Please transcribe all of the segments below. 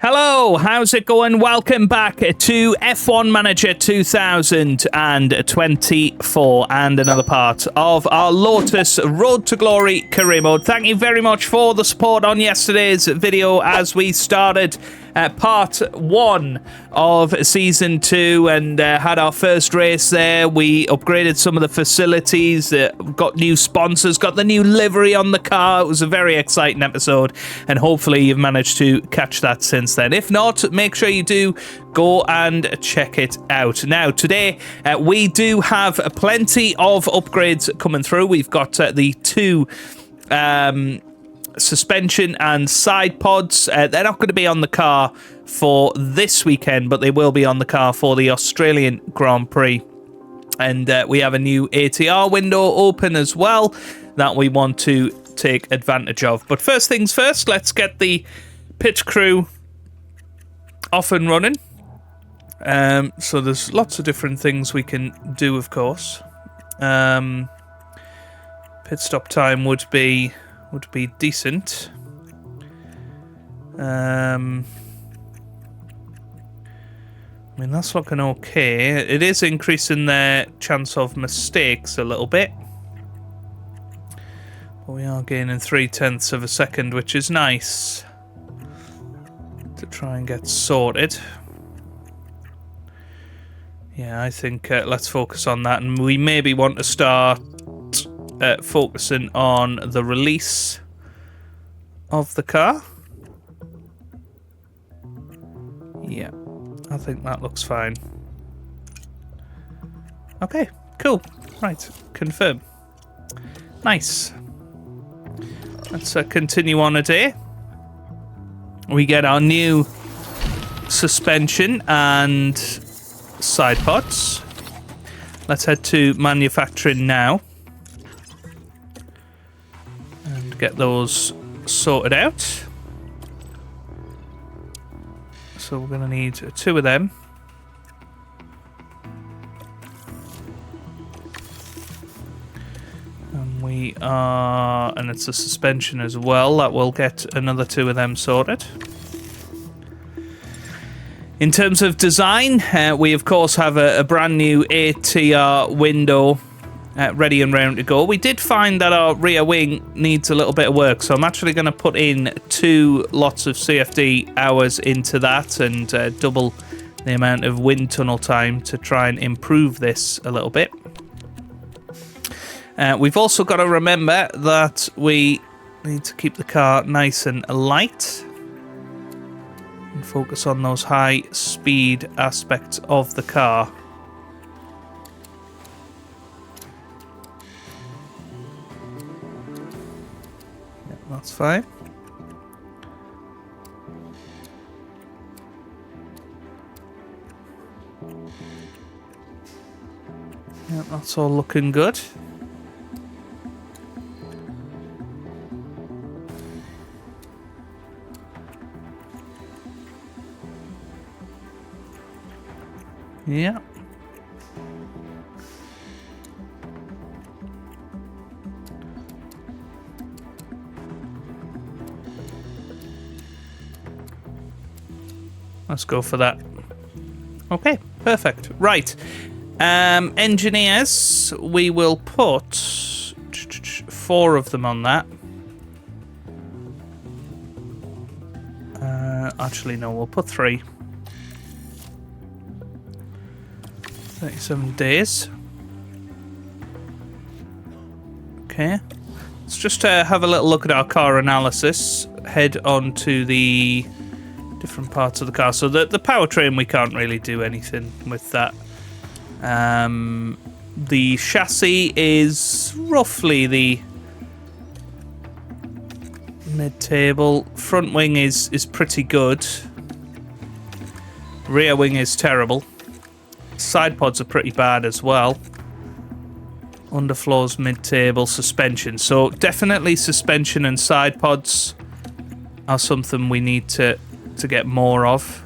Hello, how's it going? Welcome back to F1 Manager 2024 and another part of our Lotus Road to Glory career mode. Thank you very much for the support on yesterday's video as we started part 1 of season 2 and had our first race there. We upgraded some of the facilities, got new sponsors, got the new livery on the car. It was a very exciting episode and hopefully you've managed to catch that since then. If not, make sure you do go and check it out. Now, today we do have plenty of upgrades coming through. We've got the two suspension and side pods. They're not going to be on the car for this weekend, but they will be on the car for the Australian Grand Prix. And we have a new ATR window open as well that we want to take advantage of. But first things first, let's get the pit crew off and running. So there's lots of different things we can do, of course. Pit stop time would be decent. I mean, that's looking okay. It is increasing their chance of mistakes a little bit. But we are gaining 0.3 of a second, which is nice to try and get sorted. Yeah, I think let's focus on that. And we maybe want to start focusing on the release of the car. Yeah, I think that looks fine. Okay, cool. Right, confirm. Nice. Let's continue on a day. We get our new suspension and side pods. Let's head to manufacturing now and get those sorted out. So we're going to need 2 of them. And we are, and it's a suspension as well, that will get another 2 of them sorted. In terms of design, we of course have a brand new ATR window ready and round to go. We did find that our rear wing needs a little bit of work, so I'm actually going to put in 2 lots of CFD hours into that and double the amount of wind tunnel time to try and improve this a little bit. We've also got to remember that we need to keep the car nice and light and focus on those high speed aspects of the car. Yeah, that's fine. Yeah, that's all looking good. Yeah. Let's go for that. Okay, perfect. Right. Engineers, we will put 4 of them on that. Actually, no, we'll put 3. 37 days. Okay. Let's just have a little look at our car analysis. Head on to the different parts of the car. So the powertrain, we can't really do anything with that. The chassis is roughly the mid-table. Front wing is pretty good. Rear wing is terrible. Side pods are pretty bad as well. Underfloor's mid-table. Suspension. So definitely suspension and side pods are something we need to get more of.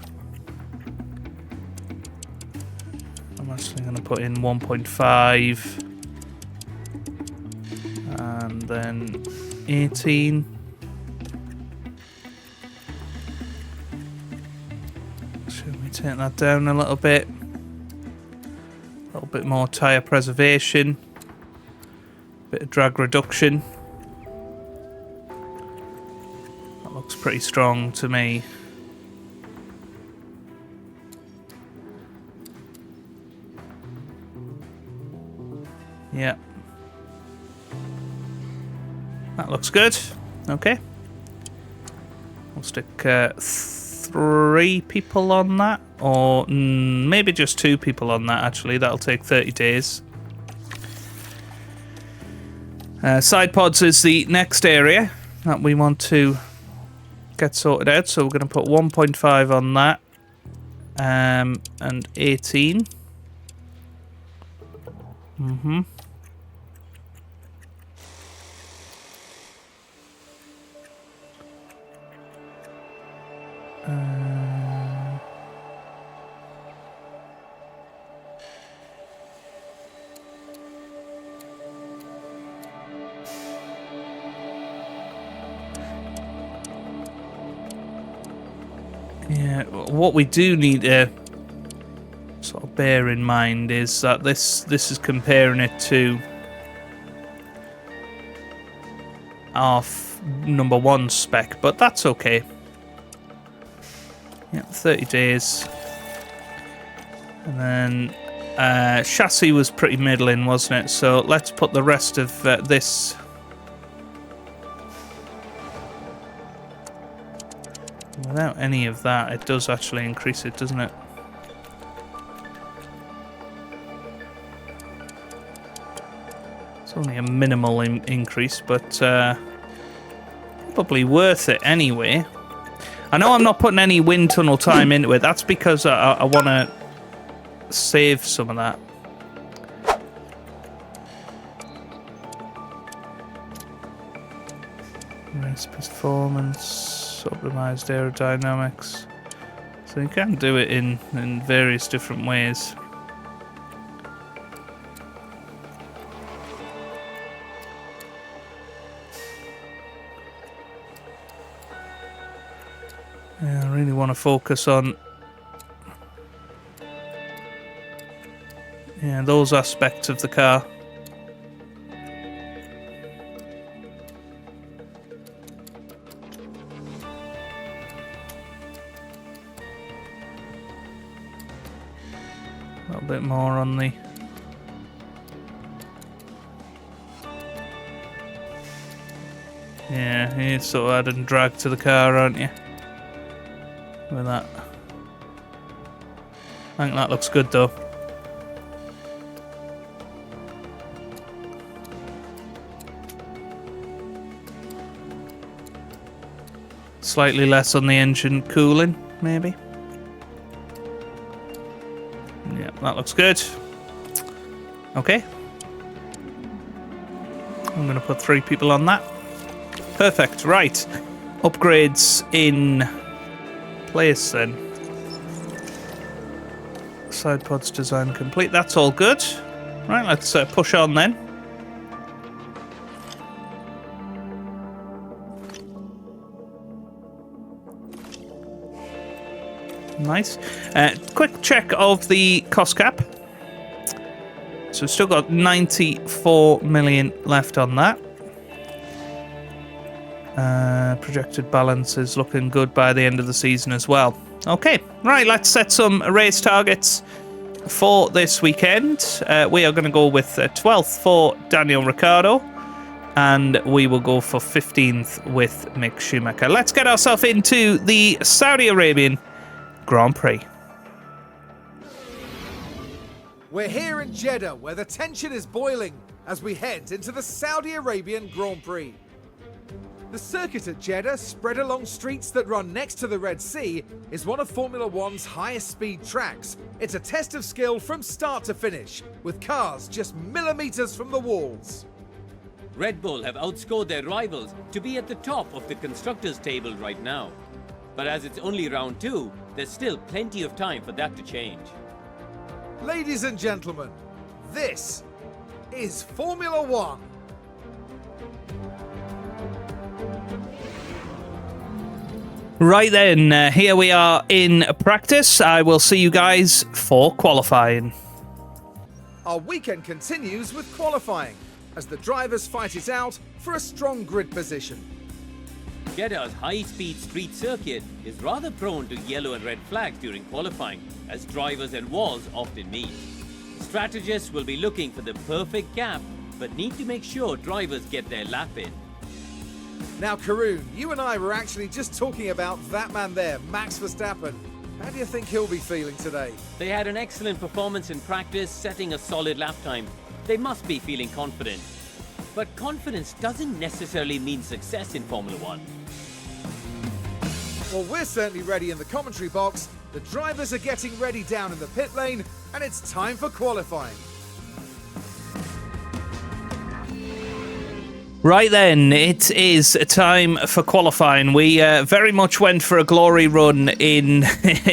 I'm actually going to put in 1.5 and then 18. Should we take that down a little bit? A little bit more tyre preservation. Bit of drag reduction. That looks pretty strong to me. Yeah. That looks good. Okay. We'll stick 3 people on that. Or maybe just 2 people on that, actually. That'll take 30 days. Side pods is the next area that we want to get sorted out. So we're going to put 1.5 on that. And 18. Mm-hmm. Yeah, what we do need to sort of bear in mind is that this is comparing it to our number 1 spec, but that's okay. Yeah, 30 days. And then chassis was pretty middling, wasn't it? So let's put the rest of this. Without any of that, it does actually increase it, doesn't it? It's only a minimal increase, but probably worth it anyway. I know I'm not putting any wind tunnel time into it. That's because I want to save some of that. Race performance, optimized aerodynamics. So you can do it in various different ways. Yeah, I really want to focus on those aspects of the car. A little bit more on the you're sort of adding drag to the car, aren't you? With that. I think that looks good though. Slightly less on the engine cooling, maybe. Yeah, that looks good. Okay. I'm going to put 3 people on that. Perfect, right. Upgrades in place then. Side pods design complete. That's all good. Right, let's push on then. Nice. Quick check of the cost cap. So we've still got 94 million left on that. Projected balance is looking good by the end of the season as well. Okay, right, let's set some race targets for this weekend. We are going to go with 12th for Daniel Ricciardo, and we will go for 15th with Mick Schumacher. Let's get ourselves into the Saudi Arabian Grand Prix. We're here in Jeddah, where the tension is boiling as we head into the Saudi Arabian Grand Prix. The circuit at Jeddah, spread along streets that run next to the Red Sea, is one of Formula One's highest speed tracks. It's a test of skill from start to finish, with cars just millimeters from the walls. Red Bull have outscored their rivals to be at the top of the constructors' table right now. But as it's only round 2, there's still plenty of time for that to change. Ladies and gentlemen, this is Formula One. Right then, here we are in practice. I will see you guys for qualifying. Our weekend continues with qualifying, as the drivers fight it out for a strong grid position. Jeddah's high-speed street circuit is rather prone to yellow and red flags during qualifying, as drivers and walls often meet. Strategists will be looking for the perfect gap, but need to make sure drivers get their lap in. Now, Karun, you and I were actually just talking about that man there, Max Verstappen. How do you think he'll be feeling today? They had an excellent performance in practice, setting a solid lap time. They must be feeling confident. But confidence doesn't necessarily mean success in Formula One. Well, we're certainly ready in the commentary box. The drivers are getting ready down in the pit lane, and it's time for qualifying. Right then, it is time for qualifying. We very much went for a glory run in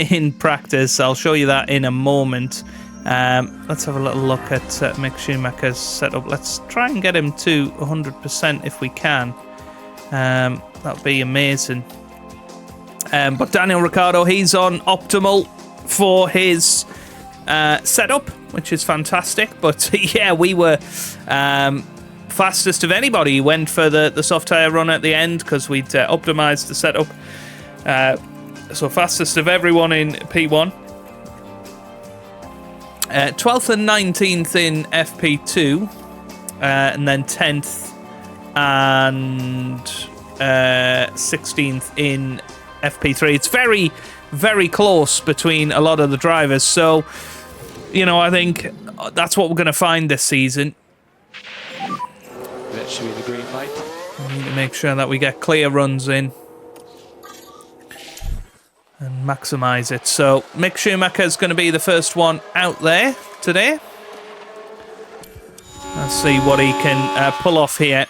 in practice. I'll show you that in a moment. Let's have a little look at Mick Schumacher's setup. Let's try and get him to 100% if we can. That would be amazing. But Daniel Ricciardo, he's on optimal for his setup, which is fantastic. But yeah, we were fastest of anybody. Went for the soft tyre run at the end because we'd optimised the setup. So fastest of everyone in P1. 12th and 19th in FP2, and then 10th and 16th in FP3. It's very, very close between a lot of the drivers. So, you know, I think that's what we're going to find this season. That should be the green light. We need to make sure that we get clear runs in and maximise it. So Mick Schumacher is going to be the first one out there today. Let's see what he can pull off here.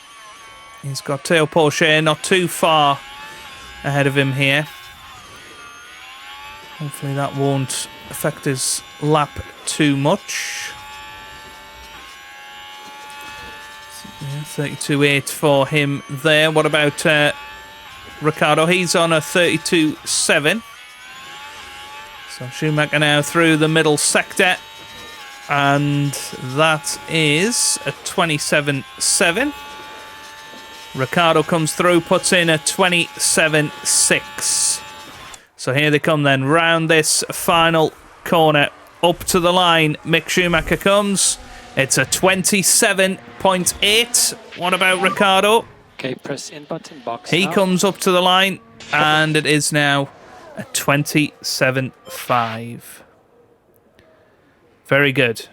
He's got Théo Pourchaire not too far ahead of him here. Hopefully that won't affect his lap too much. Yeah, 32.8 for him there. What about Ricciardo? He's on a 32.7. So Schumacher now through the middle sector. And that is a 27.7. Ricciardo comes through, puts in a 27.6. So here they come then, round this final corner. Up to the line, Mick Schumacher comes. It's a 27.8. What about Ricciardo? Okay, press in button box. He now. comes up to the line, and it is now a 27.5. Very good.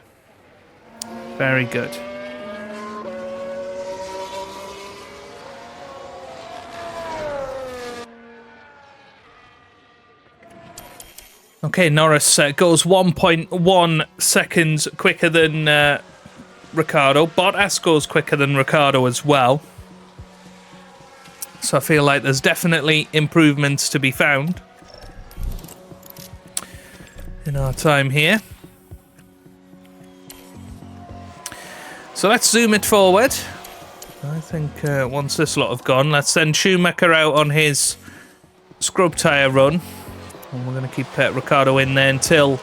Very good. Okay, Norris goes 1.1 seconds quicker than Ricciardo. Bottas goes quicker than Ricciardo as well. So I feel like there's definitely improvements to be found in our time here. So let's zoom it forward. I think once this lot have gone, let's send Schumacher out on his scrub tyre run. And we're going to keep Ricciardo in there until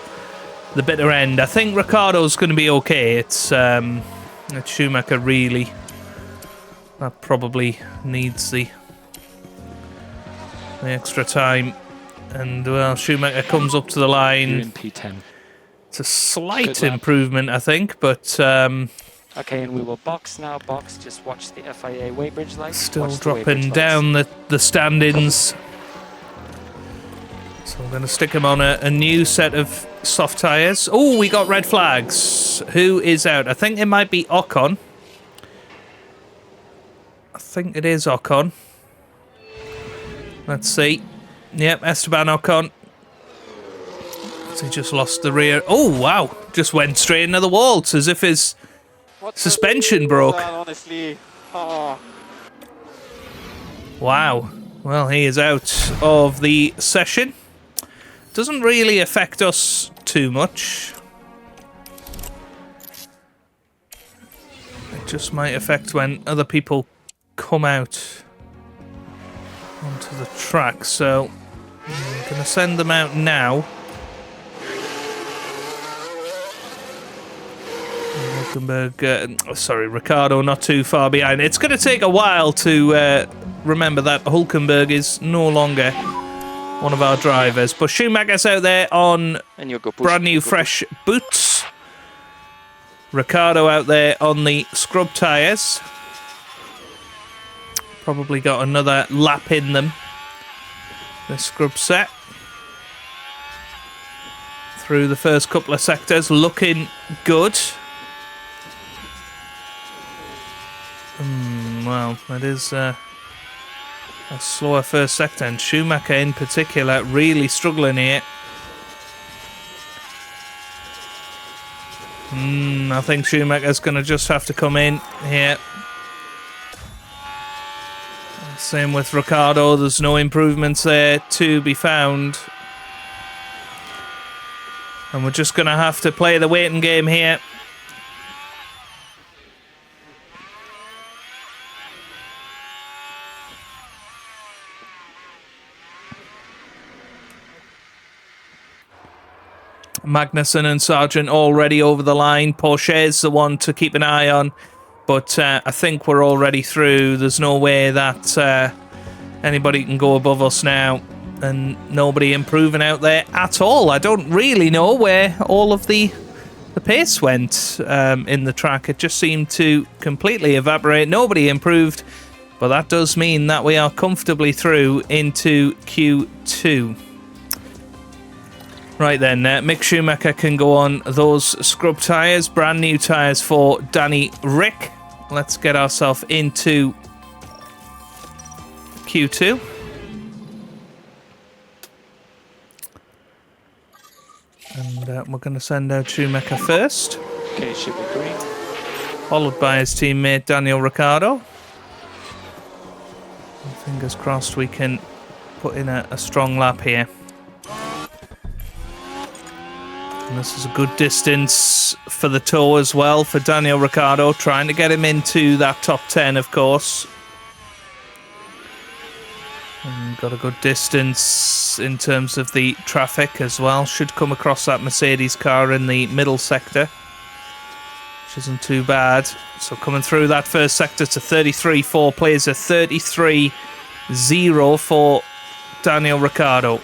the bitter end. I think Ricciardo's going to be okay. It's Schumacher really that probably needs the extra time. And well, Schumacher comes up to the line. You're in P10. It's a slight improvement, I think, but okay, and we will box now. Box. Just watch the FIA weighbridge light. Still dropping down the standings. So I'm going to stick him on a new set of soft tyres. Oh, we got red flags. Who is out? I think it might be Ocon. I think it is Ocon. Let's see. Yep, Esteban Ocon. He just lost the rear. Oh, wow. Just went straight into the wall. It's as if his suspension broke. Honestly. Oh. Wow. Well, he is out of the session. Doesn't really affect us too much. It just might affect when other people come out onto the track. So Gonna send them out now. Ricciardo not too far behind. It's going to take a while to remember that Hulkenberg is no longer one of our drivers. But Schumacher's out there on brand new fresh boots. Ricciardo out there on the scrub tyres. Probably got another lap in them. The scrub set. Through the first couple of sectors, looking good. Well, that is a slower first sector, and Schumacher in particular really struggling here. I think Schumacher's going to just have to come in here. Same with Ricciardo, there's no improvements there to be found. And we're just going to have to play the waiting game here. Magnussen and Sargent already over the line. Porsche's the one to keep an eye on. But I think we're already through. There's no way that anybody can go above us now. And nobody improving out there at all. I don't really know where all of the pace went in the track. It just seemed to completely evaporate. Nobody improved. But that does mean that we are comfortably through into Q2. Right then, Mick Schumacher can go on those scrub tyres. Brand new tyres for Danny Rick. Let's get ourselves into Q2. And we're going to send out Schumacher first. Okay, should be green. Followed by his teammate Daniel Ricciardo. Fingers crossed we can put in a strong lap here. And this is a good distance for the tow as well for Daniel Ricciardo, trying to get him into that top 10, of course. And got a good distance in terms of the traffic as well. Should come across that Mercedes car in the middle sector, which isn't too bad. So coming through that first sector to 33.4, plays a 33.0 for Daniel Ricciardo.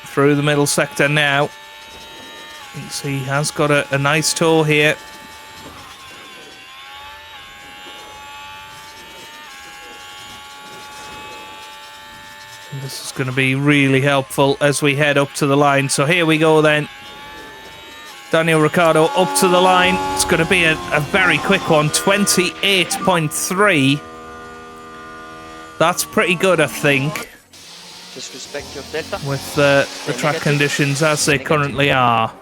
Through the middle sector now. You can see he has got a nice tow here. And this is going to be really helpful as we head up to the line. So here we go then. Daniel Ricciardo up to the line. It's going to be a very quick one. 28.3. That's pretty good, I think. Just respect your delta. With the track conditions as they currently are.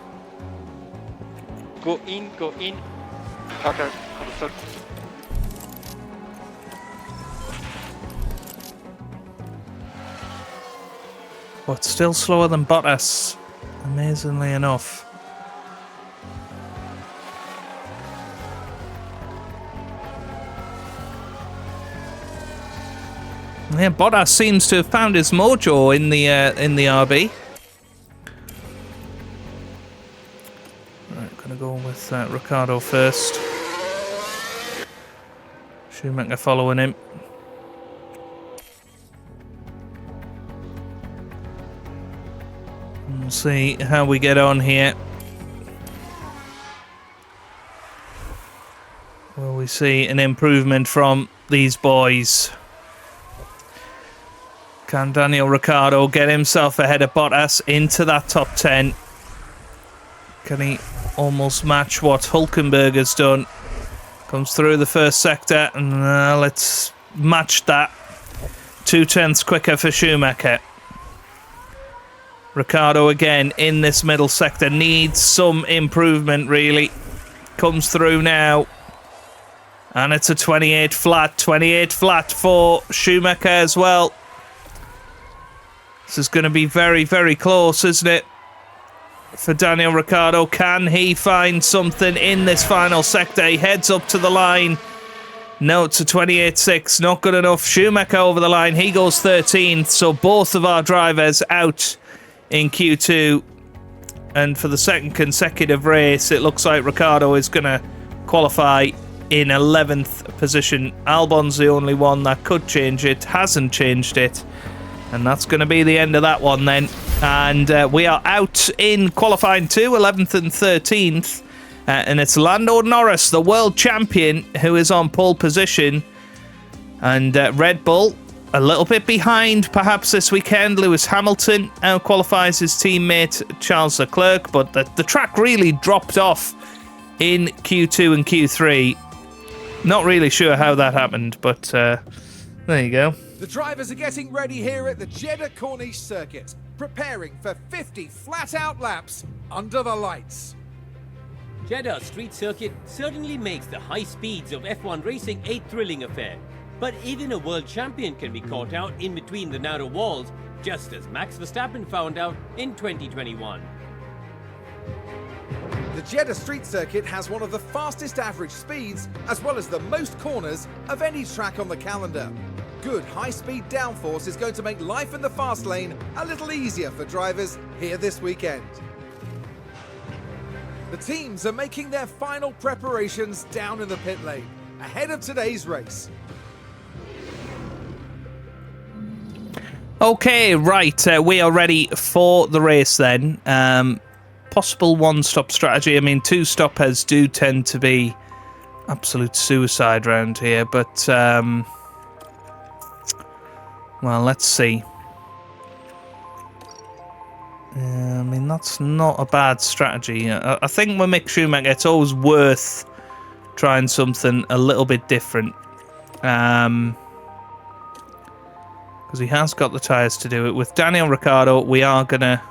Go in, go in. Okay, understood. But still slower than Bottas, amazingly enough. Yeah, Bottas seems to have found his mojo in the RB. Right, gonna go with Ricciardo first. Schumacher following him. We'll see how we get on here. Will we see an improvement from these boys? Can Daniel Ricciardo get himself ahead of Bottas into that top 10? Can he almost match what Hulkenberg has done? Comes through the first sector, and let's match that. 0.2 quicker for Schumacher. Ricciardo again in this middle sector. Needs some improvement, really. Comes through now. And it's a 28 flat. 28 flat for Schumacher as well. This is going to be very, very close, isn't it? For Daniel Ricciardo. Can he find something in this final sector? He heads up to the line. No, it's a 28.6. Not good enough. Schumacher over the line. He goes 13th. So both of our drivers out in Q2. And for the second consecutive race, it looks like Ricciardo is going to qualify in 11th position. Albon's the only one that could change it. Hasn't changed it. And that's going to be the end of that one then. And we are out in qualifying 2, 11th and 13th. And it's Lando Norris, the world champion, who is on pole position. And Red Bull, a little bit behind perhaps this weekend. Lewis Hamilton out-qualifies his teammate Charles Leclerc. But the track really dropped off in Q2 and Q3. Not really sure how that happened, but there you go. The drivers are getting ready here at the Jeddah Corniche circuit, preparing for 50 flat-out laps under the lights. Jeddah street circuit certainly makes the high speeds of F1 racing a thrilling affair. But even a world champion can be caught out in between the narrow walls, just as Max Verstappen found out in 2021. The Jeddah street circuit has one of the fastest average speeds, as well as the most corners of any track on the calendar. Good high-speed downforce is going to make life in the fast lane a little easier for drivers here this weekend. The teams are making their final preparations down in the pit lane, ahead of today's race. Okay, right, we are ready for the race then. Possible one-stop strategy. I mean, two-stoppers do tend to be absolute suicide round here, but, well, let's see. I mean, that's not a bad strategy. I think with Mick Schumacher, it's always worth trying something a little bit different. Because he has got the tyres to do it. With Daniel Ricciardo, we are going to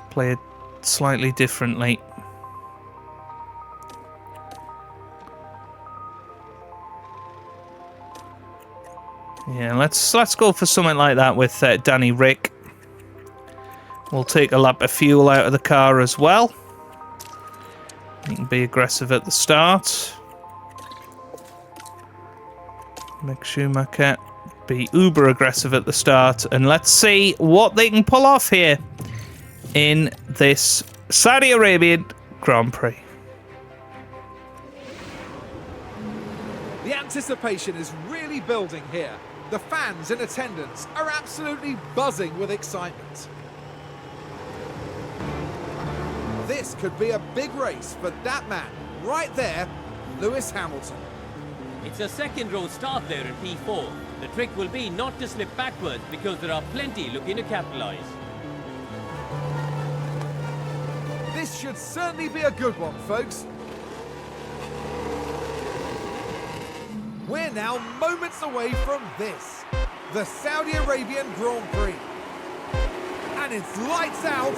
play it slightly differently. Yeah, let's go for something like that with Danny Rick. We'll take a lap of fuel out of the car as well. You can be aggressive at the start. Mick Schumacher be uber aggressive at the start. And let's see what they can pull off here in this Saudi Arabian Grand Prix. The anticipation is really building here. The fans in attendance are absolutely buzzing with excitement. This could be a big race for that man right there, Lewis Hamilton. It's a second row start there in P4. The trick will be not to slip backwards because there are plenty looking to capitalize. This should certainly be a good one, folks. We're now moments away from this, the Saudi Arabian Grand Prix. And it's lights out.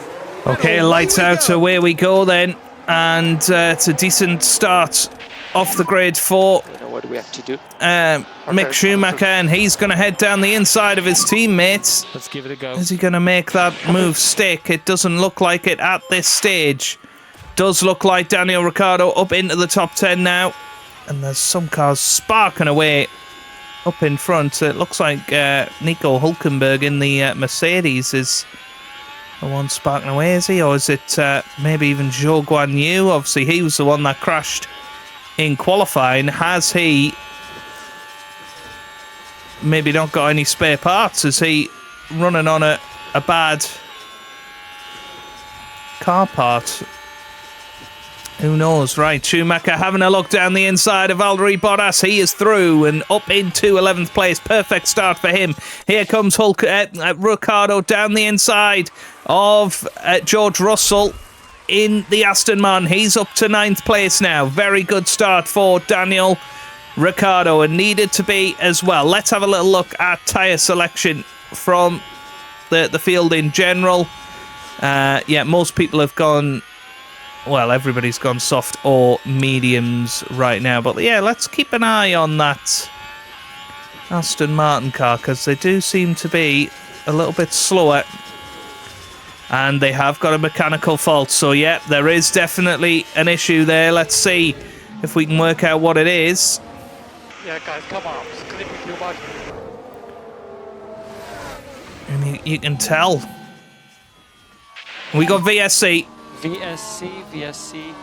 Okay, lights out, away we go then. And it's a decent start off the grid for What do we have to do? Mick Schumacher, and he's going to head down the inside of his teammates. Let's give it a go. Is he going to make that move stick? It doesn't look like it at this stage. Does look like Daniel Ricciardo up into the top 10 now. And there's some cars sparking away up in front. It looks like Nico Hülkenberg in the Mercedes is the one sparking away, is he? Or is it maybe even Zhou Guan Yu? Obviously, he was the one that crashed in qualifying. Has he maybe not got any spare parts? Is he running on a bad car part? Who knows? Right, Schumacher having a look down the inside of Valtteri Bottas. He is through and up into 11th place. Perfect start for him. Here comes Ricciardo down the inside of George Russell in the Aston Martin. He's up to 9th place now. Very good start for Daniel Ricciardo, and needed to be as well. Let's have a little look at tyre selection from the field in general. Yeah, most people have gone... Well, everybody's gone soft or mediums right now. But yeah, let's keep an eye on that Aston Martin car, because they do seem to be a little bit slower. And they have got a mechanical fault. So yeah, there is definitely an issue there. Let's see if we can work out what it is. Yeah, guys, come on. Just clipping too much. And you can tell. We got VSC. VSC.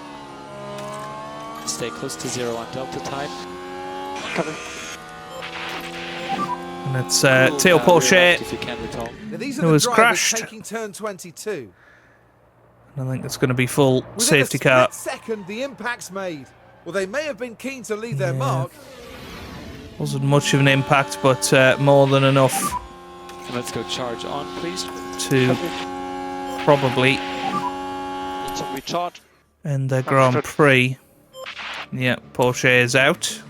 Stay close to 0 on delta time. Cover. And it's Theo Porsche. If you can at all. Now, these It are the was drivers crashed. taking turn 22. I think it's going to be full Within safety a car. split second, the impact's made. Well, they may have been keen to leave their mark. Wasn't much of an impact, but more than enough Let's go charge on, please. to probably Need some recharge. end the Grand Prix. Yeah, Porsche is out.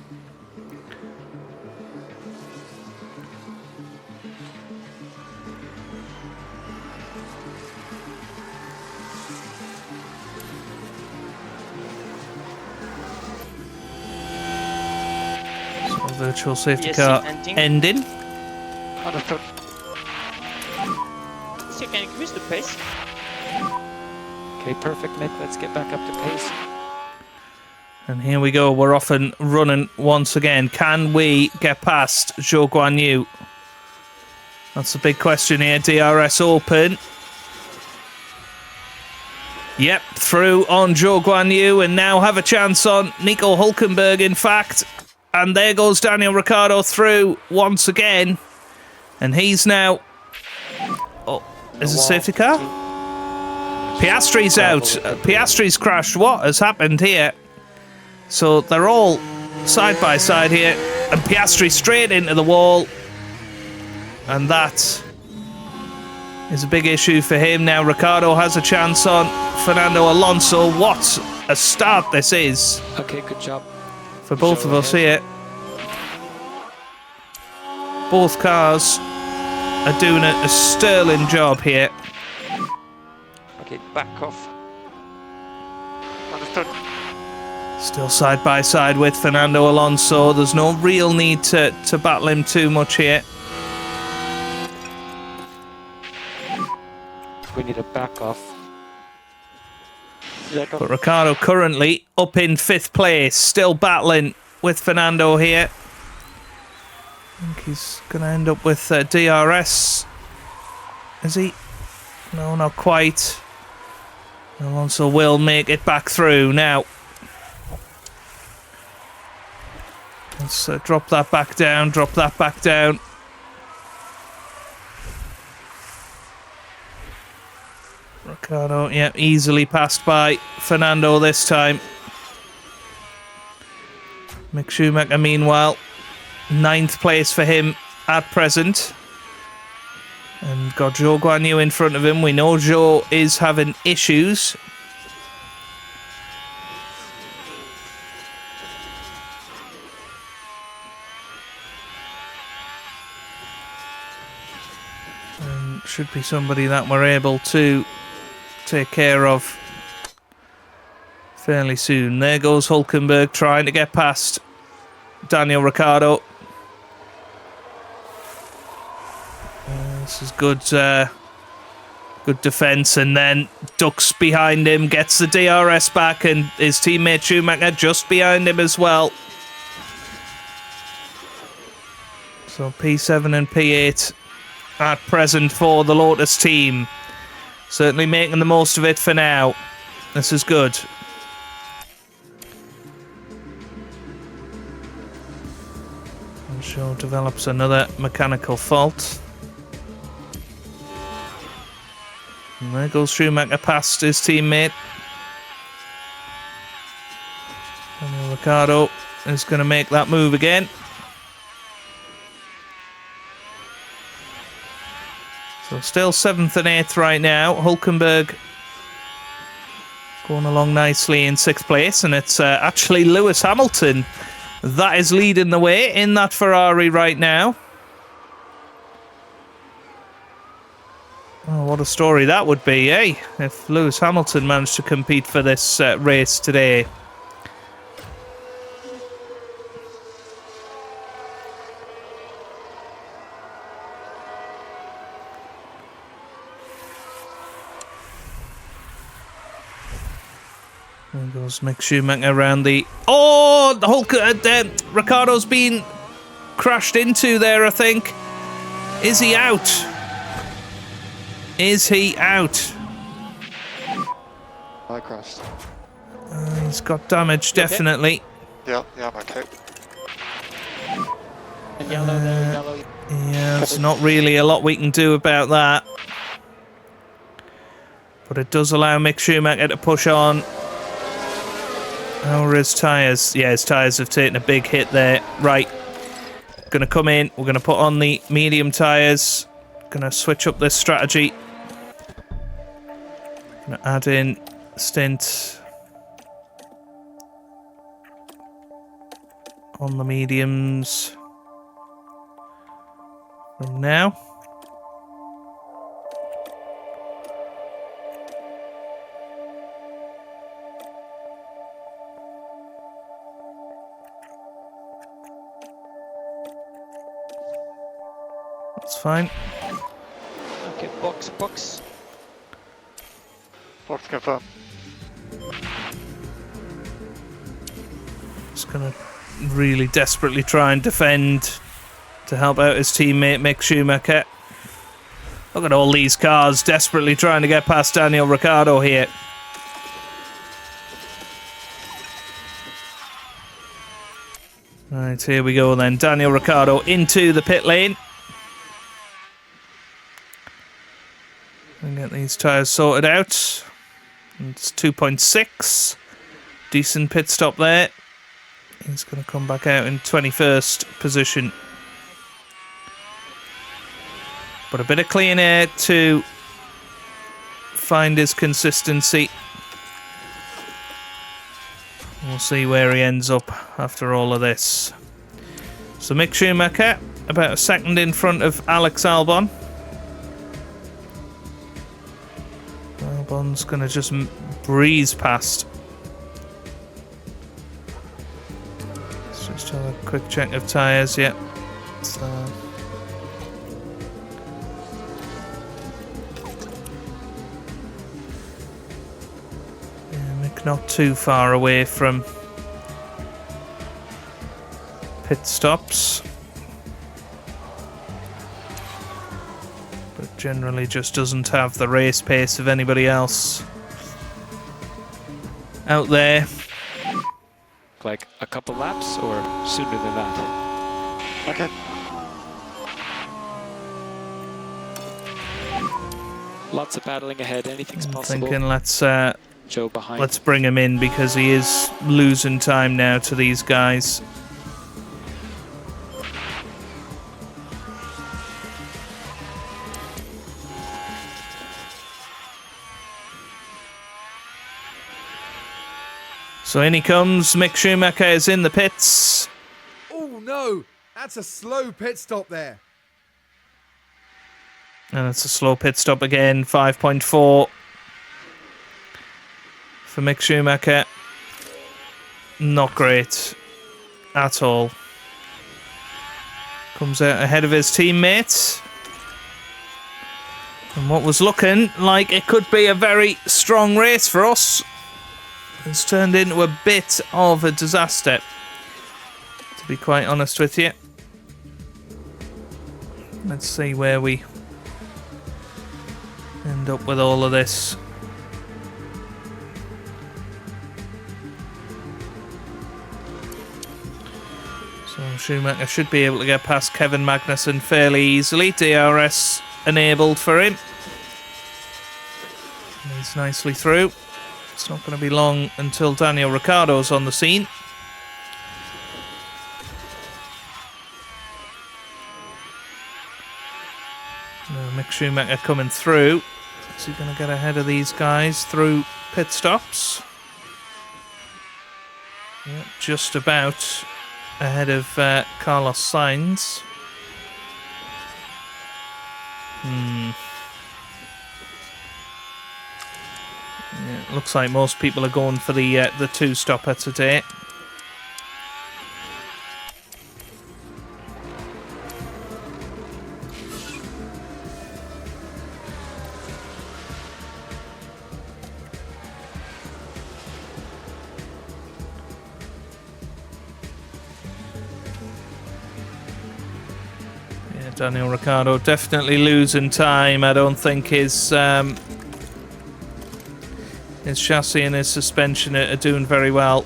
So virtual safety Yes, car ending. ending. Understood. So you can increase the pace. Okay, perfect, mate. Let's get back up to pace. And here we go, we're off and running once again. Can we get past Zhou Guanyu? That's the big question here. DRS open. Yep, through on Zhou Guanyu, and now have a chance on Nico Hülkenberg, in fact. And there goes Daniel Ricciardo through once again. And he's now... Oh, is it a safety car? Piastri's out. Piastri's crashed. What has happened here? So they're all side by side here, and Piastri straight into the wall, and that is a big issue for him. Now Ricciardo has a chance on Fernando Alonso. What a start this is Okay, good job. for both of us here. Both cars are doing a sterling job here. Okay, back off. Understood. Still side by side with Fernando Alonso. There's no real need to battle him too much here. We need a back off. But Ricciardo currently up in 5th place, still battling with Fernando here. I think he's going to end up with DRS. Is he? No, not quite. Alonso will make it back through now. Let's drop that back down, drop that back down. Ricciardo, yeah, easily passed by Fernando this time. Mick Schumacher, meanwhile, 9th place for him at present. And got Zhou Guanyu in front of him. We know Zhou is having issues. And should be somebody that we're able to take care of fairly soon. There goes Hülkenberg trying to get past Daniel Ricciardo. This is good good defence, and then ducks behind him, gets the DRS back, and his teammate Schumacher just behind him as well. So P7 and P8 at present for the Lotus team. Certainly making the most of it for now. This is good. I'm sure develops another mechanical fault. And there goes Schumacher past his teammate. Daniel Ricciardo is going to make that move again. So still 7th and 8th right now. Hülkenberg going along nicely in 6th place, and it's actually Lewis Hamilton that is leading the way in that Ferrari right now. Oh, what a story that would be, eh? If Lewis Hamilton managed to compete for this race today. There goes Mick Schumacher around the... Oh! The whole... Ricciardo's been crashed into there, I think. Is he out? Is he out? I crashed. He's got damage, definitely. Yeah, I'm okay. And yellow there, yellow. Yeah, there's not really a lot we can do about that. But it does allow Mick Schumacher to push on. How are his tyres? Yeah, his tyres have taken a big hit there. Right. Going to come in. We're going to put on the medium tyres. Going to switch up this strategy. Going to add in stint on the mediums from now. That's fine. Okay, box. Box confirm. Just gonna really desperately try and defend to help out his teammate Mick Schumacher. Look at all these cars desperately trying to get past Daniel Ricciardo here. Right, here we go then. Daniel Ricciardo into the pit lane. And get these tyres sorted out. It's 2.6. Decent pit stop there. He's going to come back out in 21st position. But a bit of clean air to find his consistency. We'll see where he ends up after all of this. So Mick Schumacher, about a second in front of Alex Albon. Albon's going to just breeze past. Let's just have a quick check of tyres, yeah. So, yeah, Mick not too far away from pit stops. But generally just doesn't have the race pace of anybody else out there. Like a couple laps or sooner than that? Okay. Lots of battling ahead. Anything's I'm possible. thinking Joe behind. let's bring him in because he is losing time now to these guys. So in he comes. Mick Schumacher is in the pits. Oh no, that's a slow pit stop there. And it's a slow pit stop again. 5.4 for Mick Schumacher. Not great at all. Comes out ahead of his teammates. And what was looking like it could be a very strong race for us, it's turned into a bit of a disaster, to be quite honest with you. Let's see where we end up with all of this. So Schumacher should be able to get past Kevin Magnussen fairly easily. DRS enabled for him. He's nicely through. It's not going to be long until Daniel Ricciardo's on the scene. Mick Schumacher coming through. Is he going to get ahead of these guys through pit stops? Yeah, just about ahead of Carlos Sainz. Yeah, looks like most people are going for the two-stopper today. Daniel Ricciardo definitely losing time. I don't think his chassis and his suspension are doing very well.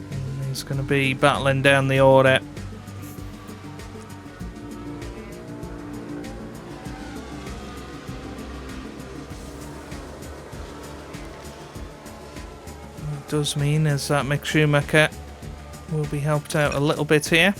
And he's going to be battling down the order. Does mean is that Mick Schumacher will be helped out a little bit here.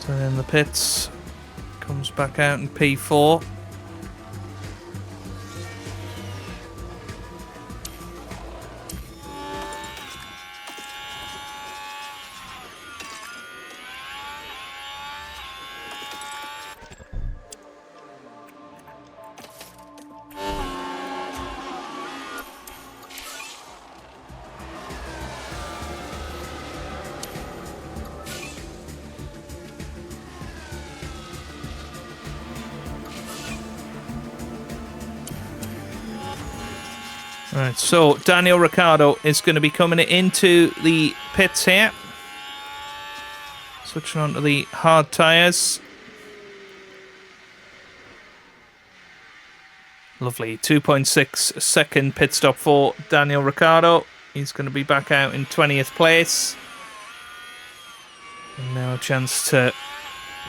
In the pits, comes back out in P4. Right, so Daniel Ricciardo is going to be coming into the pits here. Switching on to the hard tyres. Lovely, 2.6 second pit stop for Daniel Ricciardo. He's going to be back out in 20th place. And now a chance to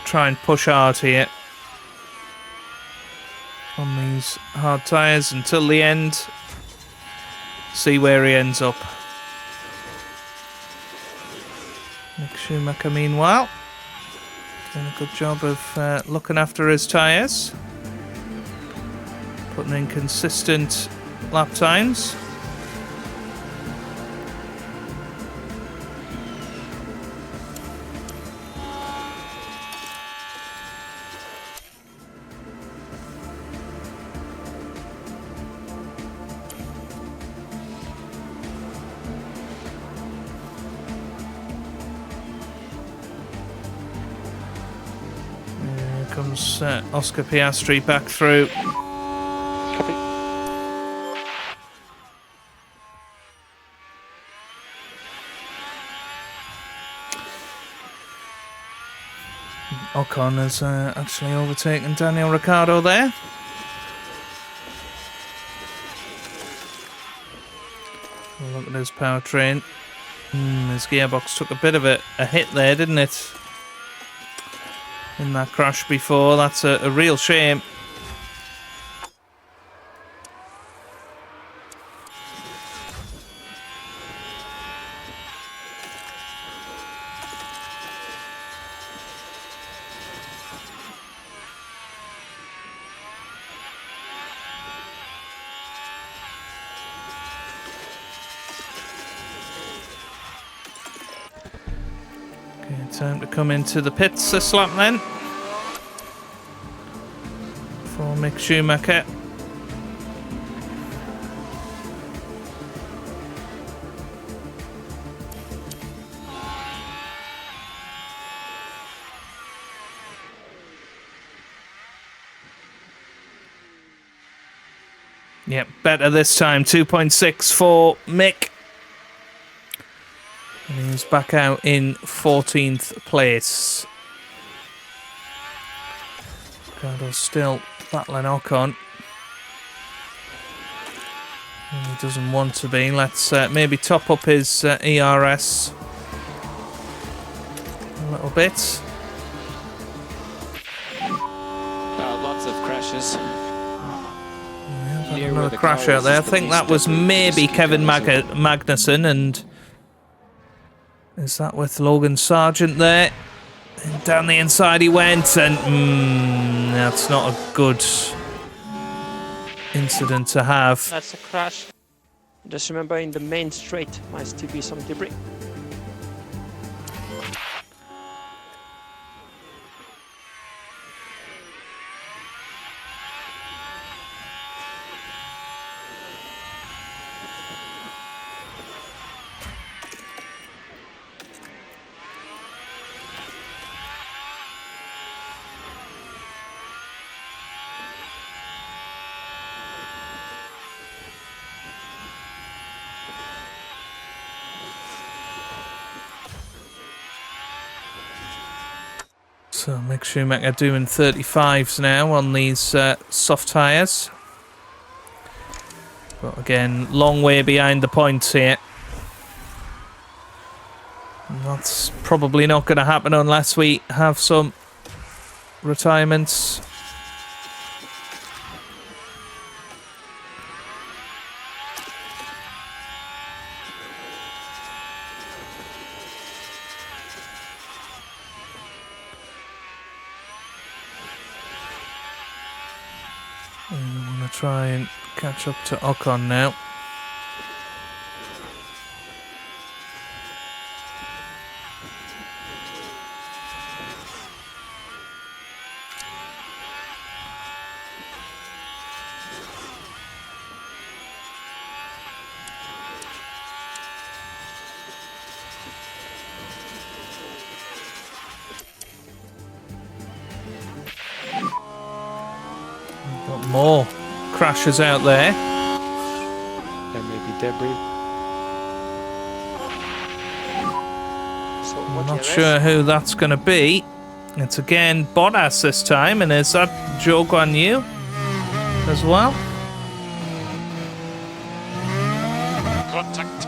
try and push hard here on these hard tyres until the end. See where he ends up. Mick Schumacher, meanwhile, doing a good job of looking after his tyres, putting in consistent lap times. Comes Oscar Piastri back through. Copy. Ocon has actually overtaken Daniel Ricciardo there. Look at his powertrain. His gearbox took a bit of a hit there, didn't it? In that crash before. That's a real shame. Okay, time to come into the pits this lap then. For Mick Schumacher. Yep, better this time. 2.6 for Mick. And he's back out in 14th place. Ricardo's still battling Ocon. And he doesn't want to be. Let's maybe top up his ERS a little bit. Lots of crashes. Yeah, another crash out there. I think that was maybe Kevin Magnussen, and is that with Logan Sargent there? And down the inside he went, and that's not a good incident to have. That's a crash. Just remember, in the main straight might still be some debris. So Mick Schumacher doing 35s now on these soft tyres. But again, long way behind the points here. And that's probably not going to happen unless we have some retirements. I'm going to try and catch up to Ocon now. Got more crashes out there. There may be debris. So I'm not sure who that's going to be. It's again Bottas this time, and is that Zhou Guan Yu as well? Contact.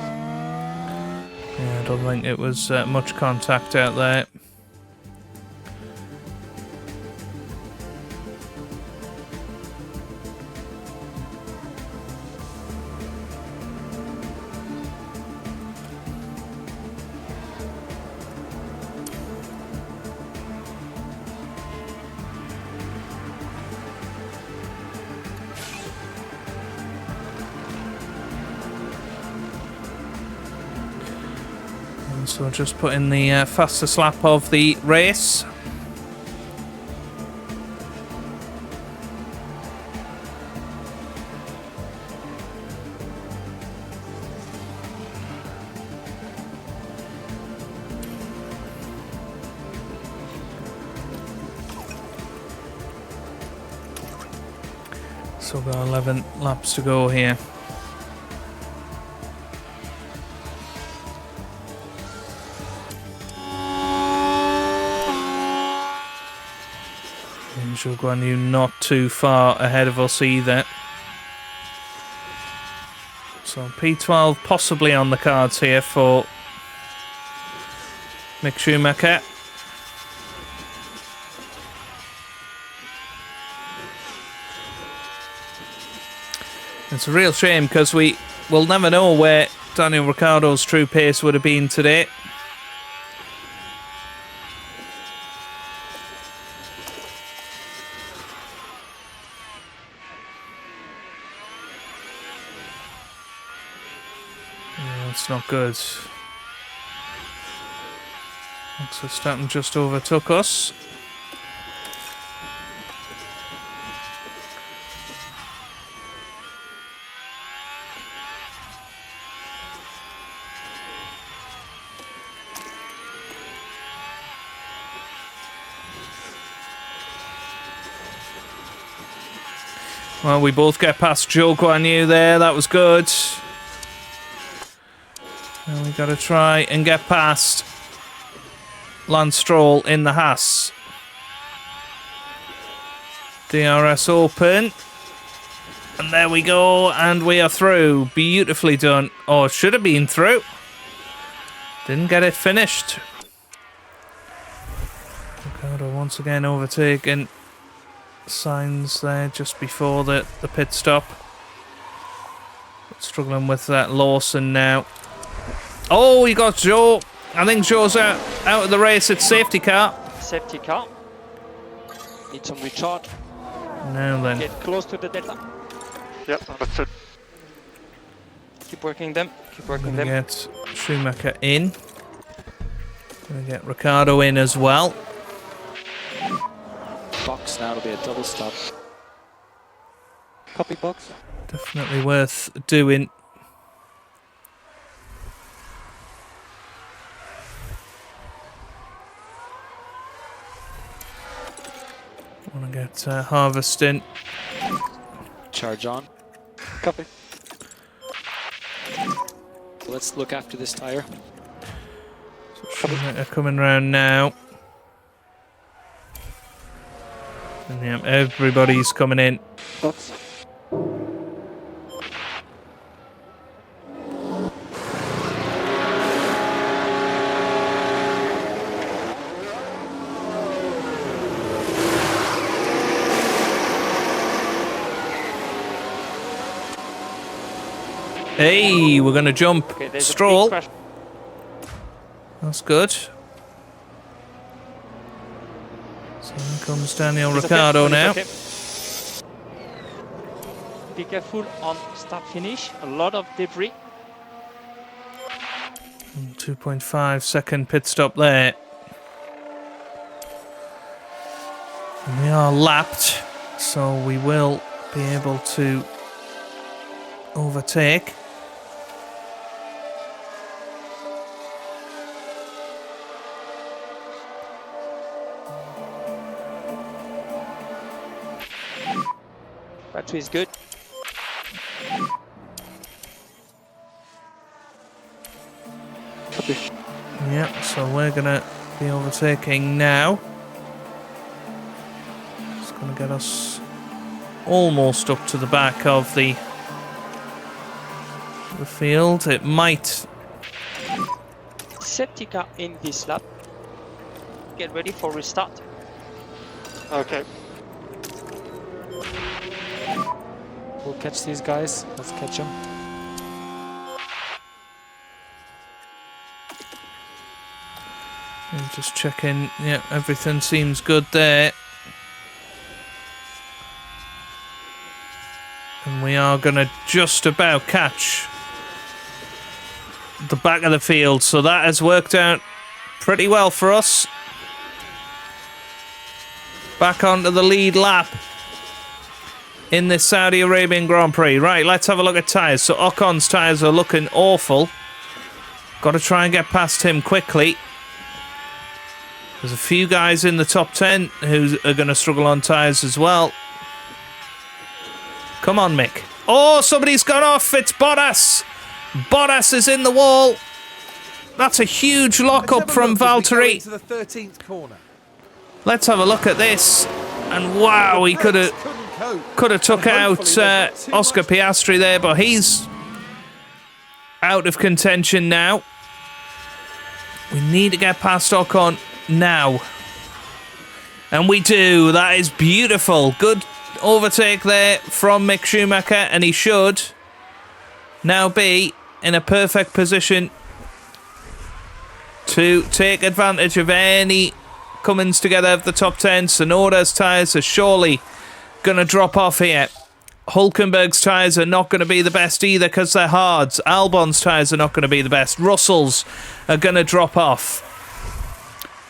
Yeah, I don't think it was much contact out there. So just put in the fastest lap of the race. So we've got 11 laps to go here. Zhou Guan Yu not too far ahead of us either. So P12 possibly on the cards here for Mick Schumacher. It's a real shame because we will never know where Daniel Ricciardo's true pace would have been today. It's not good. Max Verstappen just overtook us. Well, we both get past Zhou Guan Yu there. That was good. And we got to try and get past Lance Stroll in the Haas. DRS open. And there we go. And we are through. Beautifully done. Oh, it should have been through. Didn't get it finished. Ricciardo once again overtaking Sainz there just before the pit stop. Struggling with that Lawson now. Oh, he got Zhou. I think Zhou's out of the race. It's safety car. Safety car. Need some recharge. Now then. Get close to the delta. Yep, understood. Keep working them. Keep working Gonna them. get Schumacher in. Gonna get Ricciardo in as well. Box now, it'll be a double stop. Copy box. Definitely worth doing. Want to get harvesting. Charge on. Copy. So let's look after this tire. So Schumacher coming round now. Yeah, everybody's coming in. Box. Hey, we're gonna jump. Okay, there's Stroll. a big crash. That's good. So here comes Daniel It's Ricciardo okay, now. it's okay. Be careful on start finish. A lot of debris. 2.5 second pit stop there. And we are lapped, so we will be able to overtake. Battery is good. Copy. Yep, so we're gonna be overtaking now. It's gonna get us almost up to the back of the field. It might. Safety car in this lap. Get ready for restart. Okay. We'll catch these guys. Let's catch them. I'm just checking. Yeah, everything seems good there. And we are going to just about catch the back of the field. So that has worked out pretty well for us. Back onto the lead lap in this Saudi Arabian Grand Prix. Right, let's have a look at tyres. So Ocon's tyres are looking awful. Got to try and get past him quickly. There's a few guys in the top 10 who are going to struggle on tyres as well. Come on, Mick. Oh, somebody's gone off. It's Bottas. Bottas is in the wall. That's a huge lock-up from Valtteri. To the 13th corner. Let's have a look at this. And wow, he could have took out Oscar Piastri there, but he's out of contention now. We need to get past Ocon now. And we do. That is beautiful. Good overtake there from Mick Schumacher, and he should now be in a perfect position to take advantage of any comings together of the top 10. Tsunoda's tyres are surely going to drop off here. Hulkenberg's tyres are not going to be the best either because they're hards. Albon's tyres are not going to be the best. Russell's are going to drop off.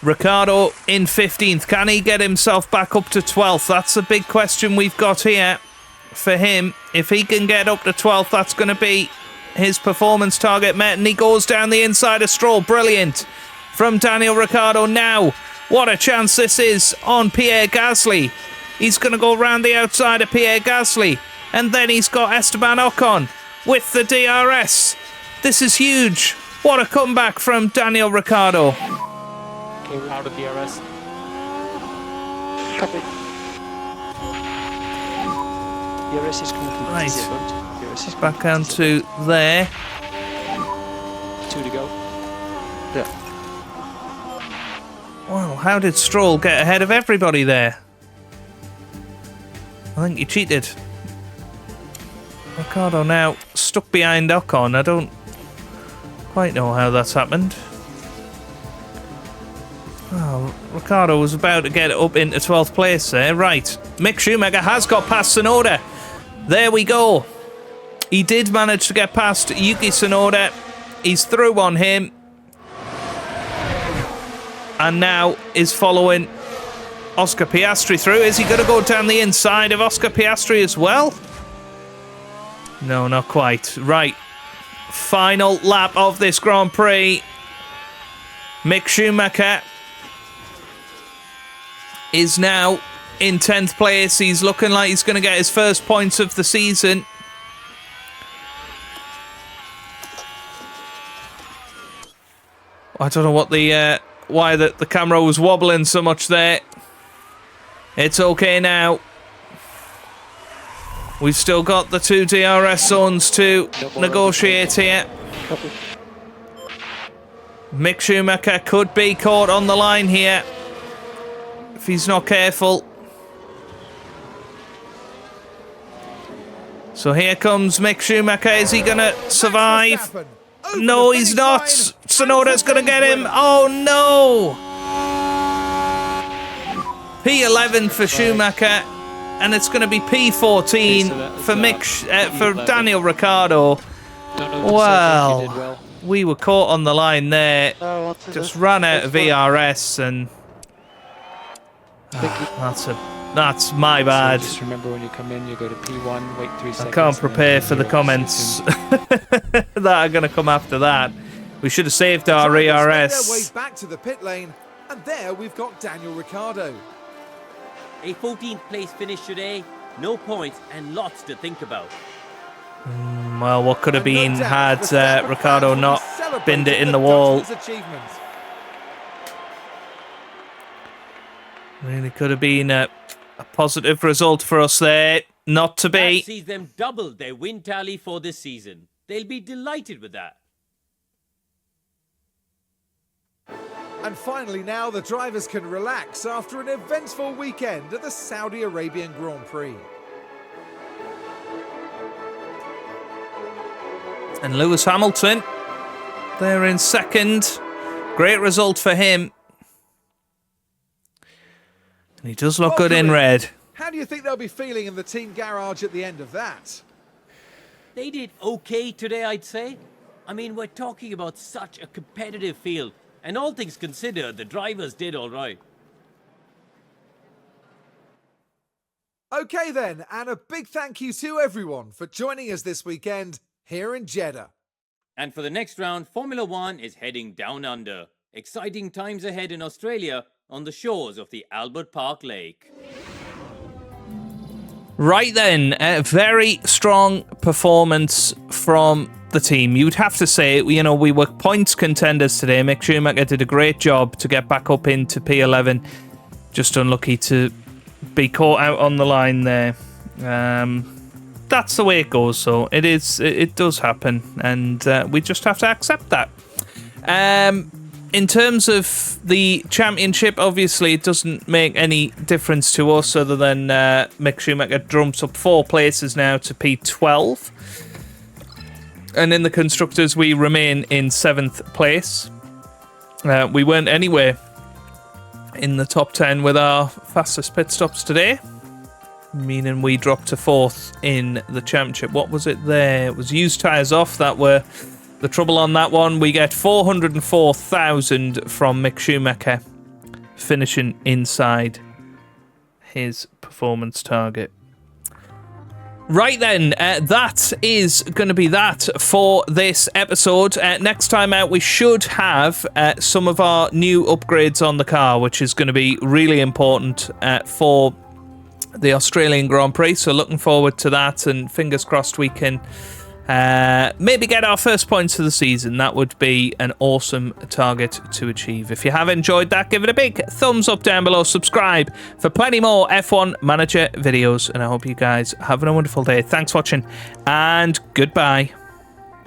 Ricciardo in 15th. Can he get himself back up to 12th? That's the big question we've got here for him. If he can get up to 12th, that's going to be his performance target met. And he goes down the inside of Stroll. Brilliant from Daniel Ricciardo now. What a chance this is on Pierre Gasly. He's going to go round the outside of Pierre Gasly. And then he's got Esteban Ocon with the DRS. This is huge. What a comeback from Daniel Ricciardo. Okay, we're out of DRS. Copy. DRS is completely Right. disabled. DRS is Back down to there. 2 to go. Yeah. Well, how did Stroll get ahead of everybody there? I think he cheated. Ricciardo now stuck behind Ocon. I don't quite know how that's happened. Oh, Ricciardo was about to get up into 12th place there. Right. Mick Schumacher has got past Tsunoda. There we go. He did manage to get past Yuki Tsunoda. He's through on him. And now is following Oscar Piastri through. Is he going to go down the inside of Oscar Piastri as well? No, not quite. Right. Final lap of this Grand Prix. Mick Schumacher is now in 10th place. He's looking like he's going to get his first points of the season. I don't know what the why the camera was wobbling so much there. It's okay now. We've still got the 2 DRS zones to negotiate here. Mick Schumacher could be caught on the line here if he's not careful. So here comes Mick Schumacher. Is he going to survive? No, he's not. Tsunoda's going to get him. Oh, no. P11 for Schumacher. And it's going to be P14 for Daniel Ricciardo. Well, we were caught on the line there. Just ran out of VRS, and that's my bad. Just remember, when you come in, you go to P1, wait 3 seconds. I can't prepare for the comments that are going to come after that. We should have saved our ERS. Way back to the pit lane, and there we've got Daniel Ricciardo. A 14th place finish today, no points and lots to think about. Well, what could have been had Ricciardo not binned it in the wall. Really could have been a positive result for us there. Not to be. That sees them double their win tally for this season. They'll be delighted with that. And finally now, the drivers can relax after an eventful weekend at the Saudi Arabian Grand Prix. And Lewis Hamilton, they're in second. Great result for him. And he does look good in red. How do you think they'll be feeling in the team garage at the end of that? They did okay today, I'd say. I mean, we're talking about such a competitive field. And all things considered, the drivers did all right. Okay then, and a big thank you to everyone for joining us this weekend here in Jeddah. And for the next round, Formula One is heading down under. Exciting times ahead in Australia on the shores of the Albert Park Lake. Right then, a very strong performance from the team. You'd have to say, you know, we were points contenders today. Mick Schumacher did a great job to get back up into P11. Just unlucky to be caught out on the line there. That's the way it goes, so it does happen, and we just have to accept that. In terms of the championship, obviously it doesn't make any difference to us other than Mick Schumacher jumps up 4 places now to P12. And in the Constructors, we remain in 7th place. We weren't anywhere in the top 10 with our fastest pit stops today, meaning we dropped to 4th in the championship. What was it there? It was used tyres off that were the trouble on that one. We get 404,000 from Mick Schumacher, finishing inside his performance target. Right then, that is going to be that for this episode. Next time out, we should have some of our new upgrades on the car, which is going to be really important for the Australian Grand Prix. So looking forward to that, and fingers crossed we can maybe get our first points of the season. That would be an awesome target to achieve. If you have enjoyed that, give it a big thumbs up down below. Subscribe for plenty more F1 Manager videos. And I hope you guys have a wonderful day. Thanks for watching, and goodbye.